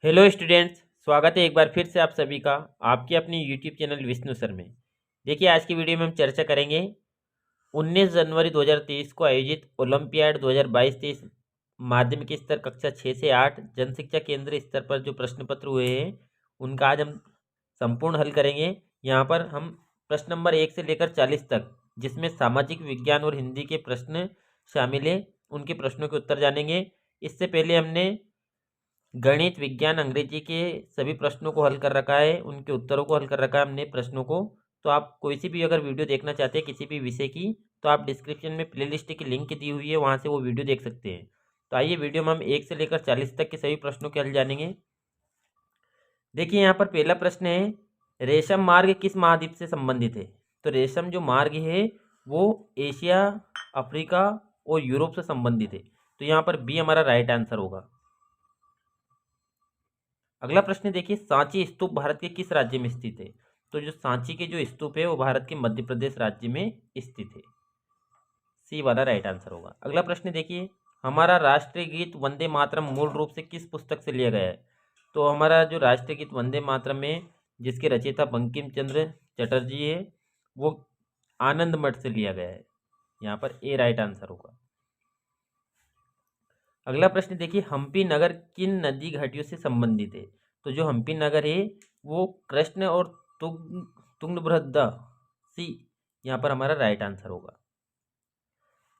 Hello students, स्वागत है एक बार फिर से आप सभी का आपके अपने यूट्यूब चैनल विष्णु सर में। देखिए, आज की वीडियो में हम चर्चा करेंगे 19 जनवरी 2023 को आयोजित ओलंपियाड 2022-23 माध्यमिक स्तर कक्षा 6 से 8 जनशिक्षा केंद्र स्तर पर जो प्रश्न पत्र हुए हैं उनका आज हम संपूर्ण हल करेंगे। यहाँ पर हम प्रश्न नंबर 1 से लेकर 40 तक, जिसमें सामाजिक विज्ञान और हिंदी के प्रश्न शामिल हैं, उनके प्रश्नों के उत्तर जानेंगे। इससे पहले हमने गणित, विज्ञान, अंग्रेजी के सभी प्रश्नों को हल कर रखा है, उनके उत्तरों को हल कर रखा है हमने प्रश्नों को। तो आप कोई सी भी अगर वीडियो देखना चाहते हैं किसी भी विषय की, तो आप डिस्क्रिप्शन में प्लेलिस्ट की लिंक दी हुई है, वहाँ से वो वीडियो देख सकते हैं। तो आइए वीडियो में हम 1 से लेकर 40 तक के सभी प्रश्नों के हल जानेंगे। देखिए, यहाँ पर पहला प्रश्न है, रेशम मार्ग किस महाद्वीप से संबंधित है? तो रेशम जो मार्ग है वो एशिया, अफ्रीका और यूरोप से संबंधित है। तो यहाँ पर बी हमारा राइट आंसर होगा। अगला प्रश्न देखिए, सांची स्तूप भारत के किस राज्य में स्थित है? तो जो सांची के जो स्तूप है वो भारत के मध्य प्रदेश राज्य में स्थित है। सी वाला राइट आंसर होगा। अगला प्रश्न देखिए, हमारा राष्ट्रीय गीत वंदे मातरम मूल रूप से किस पुस्तक से लिया गया है? तो हमारा जो राष्ट्रीय गीत वंदे मातरम है, जिसके रचयिता बंकिम चंद्र चटर्जी है, वो आनंद मठ से लिया गया है। यहाँ पर ए राइट आंसर होगा। अगला प्रश्न देखिए, हम्पी नगर किन नदी घाटियों से संबंधित है? तो जो हम्पी नगर है वो कृष्ण और तुंगभद्रा सी, यहाँ पर हमारा राइट आंसर होगा।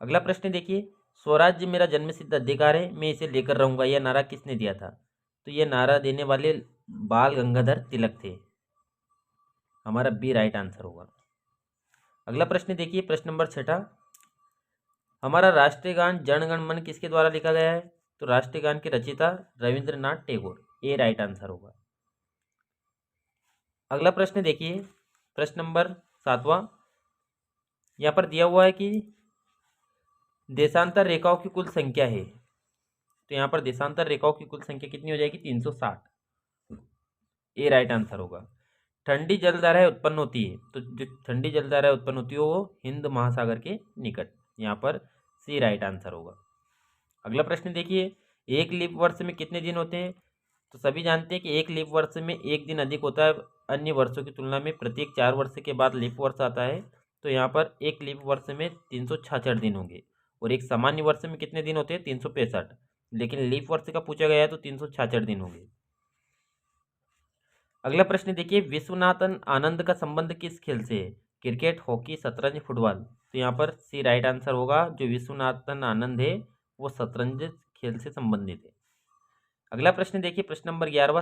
अगला प्रश्न देखिए, स्वराज्य मेरा जन्मसिद्ध अधिकार है, मैं इसे लेकर रहूंगा, यह नारा किसने दिया था? तो यह नारा देने वाले बाल गंगाधर तिलक थे। हमारा बी राइट आंसर होगा। अगला प्रश्न देखिए, प्रश्न नंबर 6, हमारा राष्ट्रीय गान जन गण मन किसके द्वारा लिखा गया है? तो राष्ट्रीय गान के रचयिता रविंद्रनाथ टैगोर। ए राइट आंसर होगा। अगला प्रश्न देखिए, प्रश्न नंबर 7, यहाँ पर दिया हुआ है कि देशांतर रेखाओं की कुल संख्या है। तो यहाँ पर देशांतर रेखाओं की कुल संख्या कितनी हो जाएगी? 360। ए राइट आंसर होगा। ठंडी जलधाराएं उत्पन्न होती है, तो जो ठंडी जलधाराएं उत्पन्न होती है वो हिंद महासागर के निकट। यहाँ पर सी राइट आंसर होगा। अगला प्रश्न देखिए, एक लीप वर्ष में कितने दिन होते हैं? तो सभी जानते हैं कि एक लीप वर्ष में एक दिन अधिक होता है अन्य वर्षों की तुलना में। प्रत्येक 4 वर्ष के बाद लीप वर्ष आता है। तो यहाँ पर एक लीप वर्ष में 366 दिन होंगे, और एक सामान्य वर्ष में कितने दिन होते हैं? 365। लेकिन लीप वर्ष का पूछा गया है तो 366 दिन होंगे। अगला प्रश्न देखिए, विश्वनाथन आनंद का संबंध किस खेल से है? क्रिकेट, हॉकी, शतरंज, फुटबॉल। तो यहाँ पर सी राइट आंसर होगा। जो विश्वनाथन आनंद है वो शतरंज खेल से संबंधित है। अगला प्रश्न देखिए, प्रश्न नंबर 11,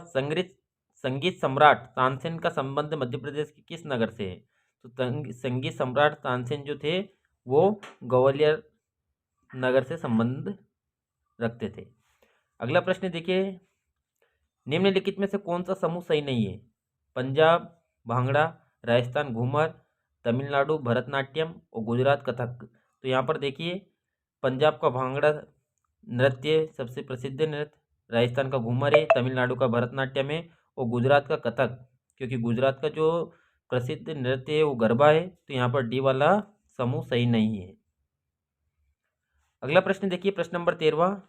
संगीत सम्राट तानसेन का संबंध मध्य प्रदेश के किस नगर से है? तो संगीत सम्राट तानसेन जो थे वो ग्वालियर नगर से संबंध रखते थे। अगला प्रश्न देखिए, निम्नलिखित में से कौन सा समूह सही नहीं है? पंजाब भांगड़ा, राजस्थान घूमर, तमिलनाडु भरतनाट्यम और गुजरात कथक। तो यहाँ पर देखिए, पंजाब का भांगड़ा नृत्य सबसे प्रसिद्ध नृत्य, राजस्थान का घूमर है, तमिलनाडु का भरतनाट्यम है और गुजरात का कथक, क्योंकि गुजरात का जो प्रसिद्ध नृत्य है वो गरबा है। तो यहाँ पर डी वाला समूह सही नहीं है। अगला प्रश्न देखिए, प्रश्न नंबर 13,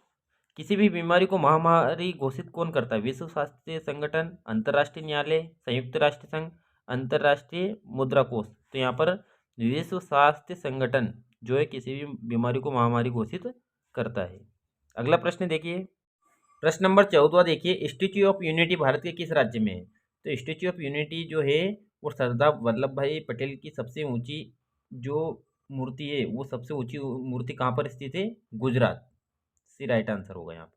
किसी भी बीमारी को महामारी घोषित कौन करता है? विश्व स्वास्थ्य संगठन, अंतर्राष्ट्रीय न्यायालय, संयुक्त राष्ट्र संघ, अंतर्राष्ट्रीय मुद्रा कोष। तो यहाँ पर विश्व स्वास्थ्य संगठन जो है किसी भी बीमारी को महामारी घोषित करता है। अगला प्रश्न देखिए, प्रश्न नंबर 14 देखिए, स्टैच्यू ऑफ यूनिटी भारत के किस राज्य में है? तो स्टैच्यू ऑफ यूनिटी जो है वो सरदार वल्लभ भाई पटेल की सबसे ऊंची जो मूर्ति है, वो सबसे ऊंची मूर्ति कहाँ पर स्थित है? गुजरात। सी राइट आंसर होगा यहाँ पर।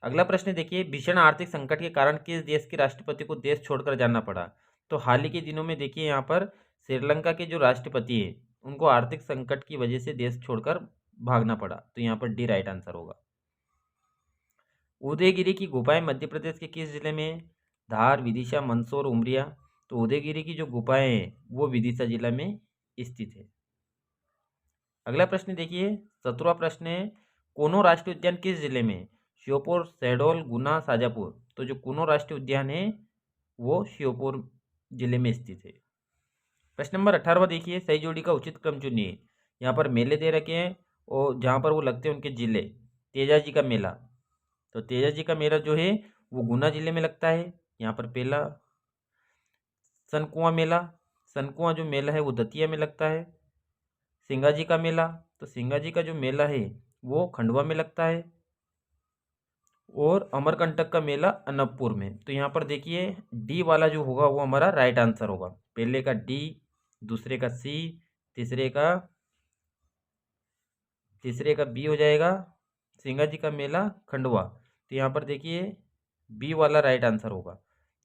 अगला प्रश्न देखिए, भीषण आर्थिक संकट के कारण किस देश के राष्ट्रपति को देश छोड़कर जाना पड़ा? तो हाल ही के दिनों में देखिए, यहाँ पर श्रीलंका के जो राष्ट्रपति है उनको आर्थिक संकट की वजह से देश छोड़कर भागना पड़ा। तो यहाँ पर डी राइट आंसर होगा। उदयगिरी की गुफाएं मध्य प्रदेश के किस जिले में? धार, विदिशा, मंदसौर, उमरिया। तो उदयगिरी की जो गुफाएं हैं वो विदिशा जिला में स्थित है। अगला प्रश्न देखिए, 17वां प्रश्न है, कूनो राष्ट्रीय उद्यान किस जिले में? श्योपुर, शहडोल, गुना, शाजापुर। तो जो कूनो राष्ट्रीय उद्यान है वो श्योपुर जिले में स्थित है। प्रश्न नंबर 18 देखिए, सही जोड़ी का उचित क्रम चुनिए। यहाँ पर मेले दे रखे हैं और जहाँ पर वो लगते हैं उनके जिले। तेजा जी का मेला, तो तेजा जी का मेला जो है वो गुना जिले में लगता है। यहाँ पर पहला सनकुआं मेला, सनकुआं जो मेला है वो दतिया में लगता है। सिंगाजी का मेला, तो सिंगाजी का जो मेला है वो खंडवा में लगता है। और अमरकंटक का मेला अनूपपुर में। तो यहाँ पर देखिए डी वाला जो होगा वो हमारा राइट आंसर होगा। पहले का डी, दूसरे का सी, तीसरे का बी हो जाएगा, सिंगाजी का मेला खंडवा। तो यहाँ पर देखिए बी वाला राइट आंसर होगा,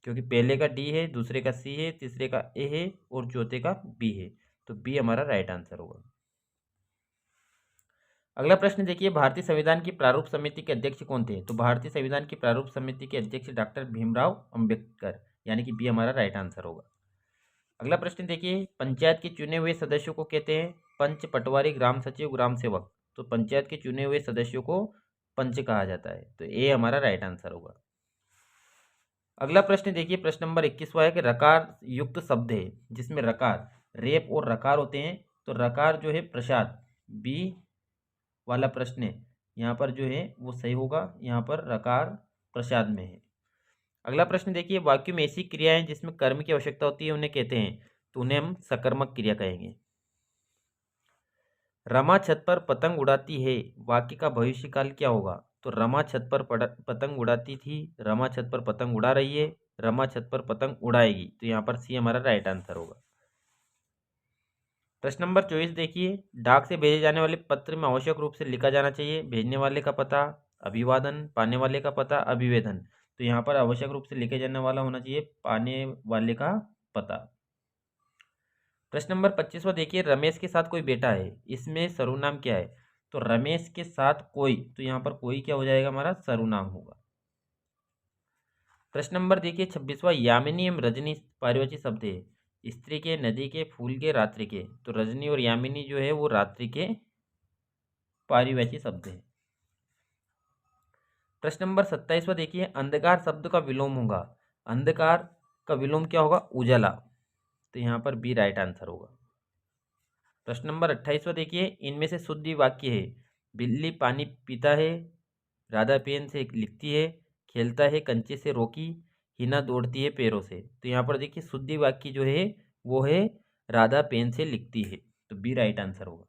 क्योंकि पहले का डी है, दूसरे का सी है, तीसरे का ए है और चौथे का बी है। तो बी हमारा राइट आंसर होगा। अगला प्रश्न देखिए, भारतीय संविधान की प्रारूप समिति के अध्यक्ष कौन थे? तो भारतीय संविधान की प्रारूप समिति के अध्यक्ष डॉक्टर भीमराव अंबेडकर, यानी कि बी हमारा राइट आंसर होगा। अगला प्रश्न देखिए, पंचायत के चुने हुए सदस्यों को कहते हैं पंच, पटवारी, ग्राम सचिव, ग्राम सेवक। तो पंचायत के चुने हुए सदस्यों को पंच कहा जाता है। तो ए हमारा राइट आंसर होगा। अगला प्रश्न देखिए, प्रश्न नंबर 21वां है कि रकार युक्त शब्द है जिसमें रकार, रेप और रकार होते हैं। तो रकार जो है प्रसाद, बी वाला प्रश्न है यहाँ पर जो है वो सही होगा। यहाँ पर रकार प्रसाद में है। अगला प्रश्न देखिए, वाक्य में ऐसी क्रियाएं जिसमें कर्म की आवश्यकता होती है उन्हें कहते हैं? तो उन्हें हम सकर्मक क्रिया कहेंगे। रमा छत पर पतंग उड़ाती है, वाक्य का भविष्यकाल क्या होगा? तो रमा छत पर पतंग उड़ाती थी, रमा छत पर पतंग उड़ा रही है, रमा छत पर पतंग उड़ाएगी। तो यहाँ पर सी हमारा राइट आंसर होगा। प्रश्न नंबर 24 देखिए, डाक से भेजे जाने वाले पत्र में आवश्यक रूप से लिखा जाना चाहिए भेजने वाले का पता, अभिवादन, पाने वाले का पता, अभिवेदन। तो यहाँ पर आवश्यक रूप से लिखे जाने वाला होना चाहिए पाने वाले का पता। प्रश्न नंबर 25वां देखिए, रमेश के साथ कोई बेटा है, इसमें सर्वनाम क्या है? तो रमेश के साथ कोई, तो यहाँ पर कोई क्या हो जाएगा? हमारा सर्वनाम होगा। प्रश्न नंबर देखिए 26वां, यामिनी एवं रजनी पारिवाची शब्द है, स्त्री के, नदी के, फूल के, रात्रि के। तो रजनी और यामिनी जो है वो रात्रि के पारिवाची शब्द है। प्रश्न नंबर 27वां देखिए, अंधकार शब्द का विलोम होगा, अंधकार का विलोम क्या होगा? उजाला। तो यहाँ पर बी राइट आंसर होगा। प्रश्न नंबर 28वां देखिए, इनमें से शुद्ध वाक्य है, बिल्ली पानी पीता है, राधा पेन से लिखती है, खेलता है कंचे से रोकी, हिना दौड़ती है पैरों से। तो यहाँ पर देखिए शुद्ध वाक्य जो है वो है राधा पेन से लिखती है। तो बी राइट आंसर होगा।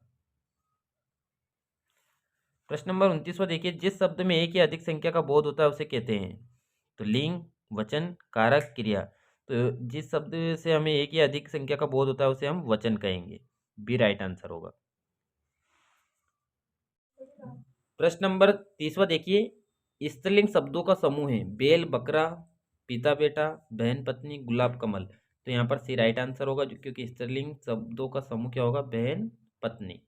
प्रश्न नंबर 29वां देखिए, जिस शब्द में एक या अधिक संख्या का बोध होता है उसे कहते हैं? तो लिंग, वचन, कारक, क्रिया। तो जिस शब्द से हमें एक या अधिक संख्या का बोध होता है उसे हम वचन कहेंगे। बी राइट आंसर होगा। प्रश्न नंबर 30वां देखिए, स्त्रीलिंग शब्दों का समूह है, बैल, बकरा, पिता, बेटा, बहन, पत्नी, गुलाब, कमल। तो यहाँ पर सी राइट आंसर होगा, क्योंकि स्त्रीलिंग शब्दों का समूह क्या होगा? बहन, पत्नी।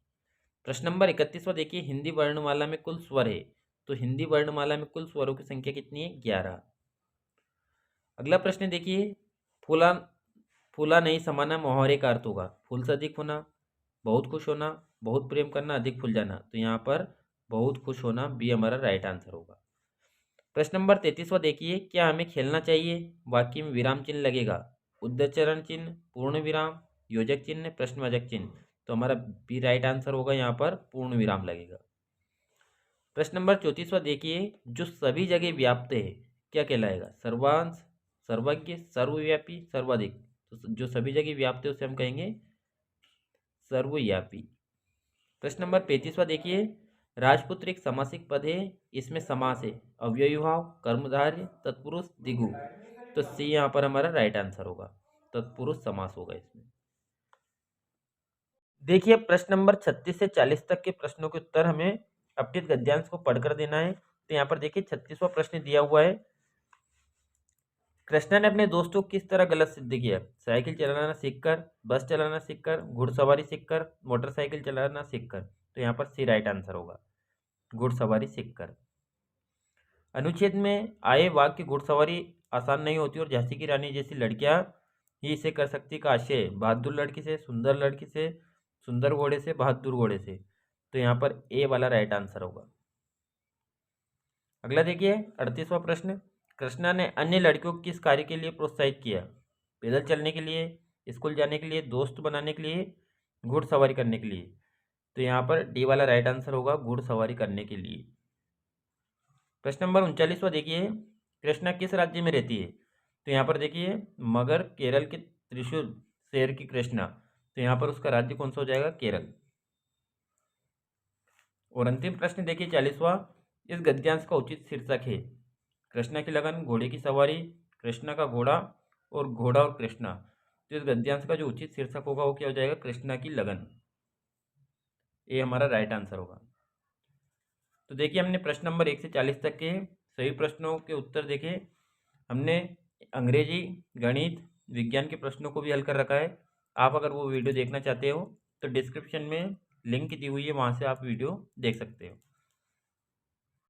प्रश्न नंबर 31वां देखिए, हिंदी वर्णमाला में कुल स्वर है, तो हिंदी वर्णमाला में कुल स्वरों की संख्या कितनी है? 11। अगला प्रश्न देखिए, फूला फूला नहीं समाना मुहावरे का अर्थ होगा? फूल से अधिक होना, बहुत खुश होना, बहुत प्रेम करना, अधिक फूल जाना। तो यहाँ पर बहुत खुश होना, बी हमारा राइट आंसर होगा। प्रश्न नंबर 33वां देखिए, क्या हमें खेलना चाहिए? वाक्य में विराम चिन्ह लगेगा, उद्धरण चिन्ह, पूर्ण विराम, योजक चिन्ह, प्रश्नवाचक चिन्ह। तो हमारा बी राइट आंसर होगा, यहाँ पर पूर्ण विराम लगेगा। प्रश्न नंबर 34वां देखिए, जो सभी जगह व्याप्त है क्या कहलाएगा? सर्वांश, सर्वज्ञ, सर्वव्यापी, सर्वाधिक। तो जो सभी जगह व्याप्त है उसे हम कहेंगे सर्वव्यापी। प्रश्न नंबर 35वां देखिए, राजपुत्र एक समासिक पद है, इसमें समास है, अव्ययी भाव, कर्मधारय, तत्पुरुष, द्विगु। तो सी यहाँ पर हमारा राइट आंसर होगा, तत्पुरुष समास होगा इसमें। देखिए प्रश्न नंबर 36 से 40 तक के प्रश्नों के उत्तर हमें अपठित गद्यांश को पढ़कर देना है। तो यहाँ पर देखिए 36वां प्रश्न दिया हुआ है, कृष्णा ने अपने दोस्तों को किस तरह गलत सिद्ध किया? साइकिल चलाना सीखकर, बस चलाना सीखकर, घुड़सवारी सीखकर, मोटरसाइकिल चलाना सीखकर। तो यहाँ पर सी राइट आंसर होगा, घुड़सवारी सीखकर। अनुच्छेद में आए वाक्य घुड़सवारी आसान नहीं होती और झांसी की रानी जैसी लड़कियां ही इसे कर सकती का आशय बहादुर लड़की से, सुंदर लड़की से, सुंदर घोड़े से, बहादुर घोड़े से। तो यहाँ पर ए वाला राइट आंसर होगा। अगला देखिए 38वां प्रश्न, कृष्णा ने अन्य लड़कियों को किस कार्य के लिए प्रोत्साहित किया? पैदल चलने के लिए, स्कूल जाने के लिए, दोस्त बनाने के लिए, घुड़सवारी करने के लिए। तो यहाँ पर डी वाला राइट आंसर होगा, घुड़सवारी करने के लिए। प्रश्न नंबर 39वां देखिए, कृष्णा किस राज्य में रहती है? तो यहाँ पर देखिए मगर केरल के त्रिशूर शहर की कृष्णा, तो यहाँ पर उसका राज्य कौन सा हो जाएगा? केरल। और अंतिम प्रश्न देखिए 40वां, इस गद्यांश का उचित शीर्षक है। कृष्णा की लगन, घोड़े की सवारी, कृष्णा का घोड़ा और घोड़ा और कृष्णा। तो इस गद्यांश का जो उचित शीर्षक होगा वो क्या हो जाएगा? कृष्णा की लगन। ये हमारा राइट आंसर होगा। तो देखिए हमने प्रश्न नंबर 1 से 40 तक के सभी प्रश्नों के उत्तर देखे। हमने अंग्रेजी, गणित, विज्ञान के प्रश्नों को भी हल कर रखा है। आप अगर वो वीडियो देखना चाहते हो तो डिस्क्रिप्शन में लिंक दी हुई है, वहाँ से आप वीडियो देख सकते हो।